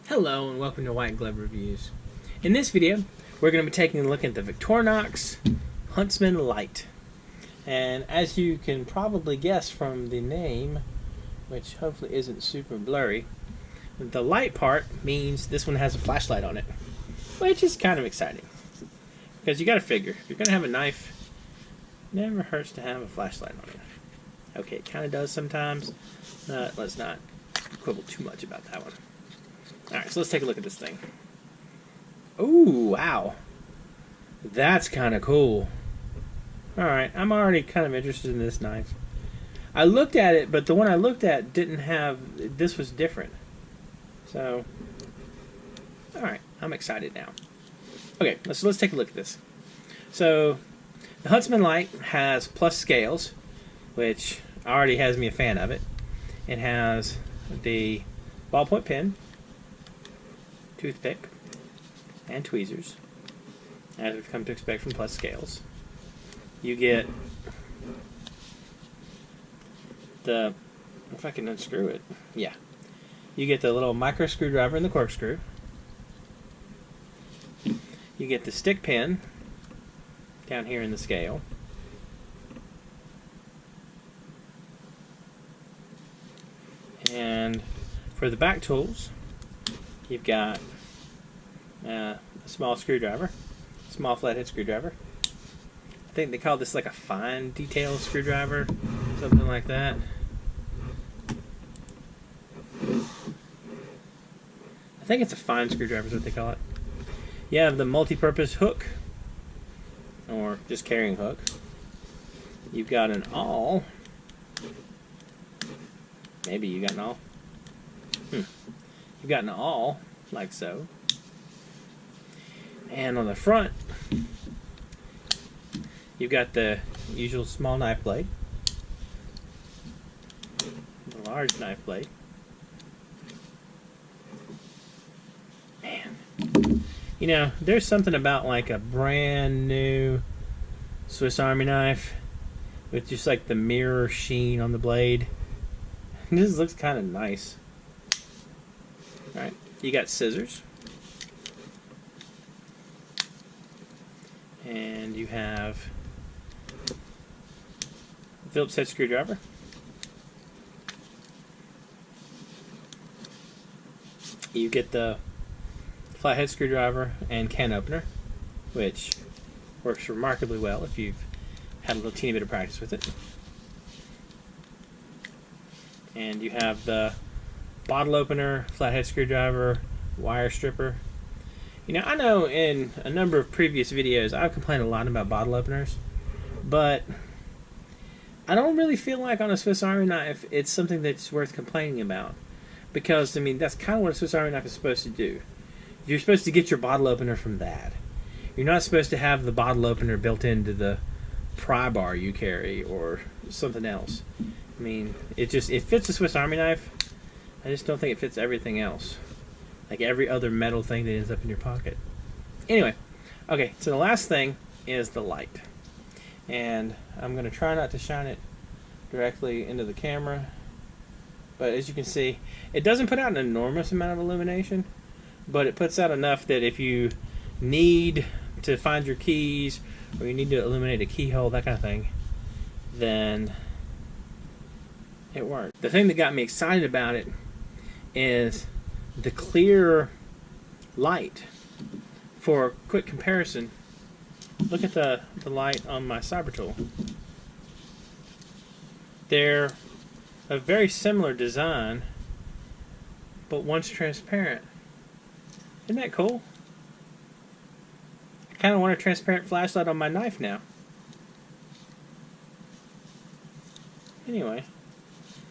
Hello and welcome to White Glove Reviews. In this video, we're going to be taking a look at the Victorinox Huntsman Lite. And as you can probably guess from the name, which hopefully isn't super blurry, the light part means this one has a flashlight on it, which is kind of exciting. Because you got to figure, if you're going to have a knife, it never hurts to have a flashlight on it. Okay, it kind of does sometimes. Let's not quibble too much about that one. Alright, so let's take a look at this thing. Ooh, wow. That's kind of cool. Alright, I'm already kind of interested in this knife. I looked at it, but the one I looked at didn't have... This was different. So, alright, I'm excited now. Okay, let's take a look at this. So, the Huntsman Lite has plus scales, which already has me a fan of it. It has the ballpoint pen, toothpick, and tweezers, as we've come to expect from plus scales. You get the, if I can unscrew it, yeah. You get the little micro screwdriver and the corkscrew. You get the stick pin down here in the scale. And for the back tools, you've got a small screwdriver, small flathead screwdriver. I think they call this like a fine detail screwdriver, something like that. I think it's a fine screwdriver is what they call it. You have the multi-purpose hook, or just carrying hook. You've got an awl. Maybe you got an awl. You've got an awl, like so. And on the front, you've got the usual small knife blade, the large knife blade. Man, you know, there's something about like a brand new Swiss Army knife with just like the mirror sheen on the blade. This looks kind of nice. Alright, you got scissors. And you have a Phillips head screwdriver. You get the flathead screwdriver and can opener, which works remarkably well if you've had a little teeny bit of practice with it. And you have the bottle opener, flathead screwdriver, wire stripper. You know, I know in a number of previous videos I've complained a lot about bottle openers, but I don't really feel like on a Swiss Army knife it's something that's worth complaining about. Because, I mean, that's kind of what a Swiss Army knife is supposed to do. You're supposed to get your bottle opener from that. You're not supposed to have the bottle opener built into the pry bar you carry or something else. I mean, it fits a Swiss Army knife. I just don't think it fits everything else. Like every other metal thing that ends up in your pocket. Anyway, okay, so the last thing is the light. And I'm going to try not to shine it directly into the camera. But as you can see, it doesn't put out an enormous amount of illumination, but it puts out enough that if you need to find your keys, or you need to illuminate a keyhole, that kind of thing, then it worked. The thing that got me excited about it is the clear light. For a quick comparison, look at the light on my Cyber Tool. They're a very similar design, but one's transparent. Isn't that cool? I kind of want a transparent flashlight on my knife now. Anyway,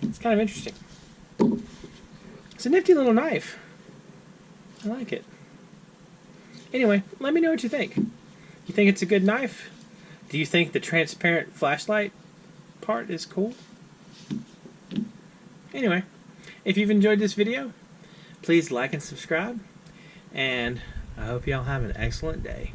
it's kind of interesting. It's a nifty little knife. I like it. Anyway, let me know what you think. You think it's a good knife? Do you think the transparent flashlight part is cool? Anyway, if you've enjoyed this video, please like and subscribe, and I hope y'all have an excellent day.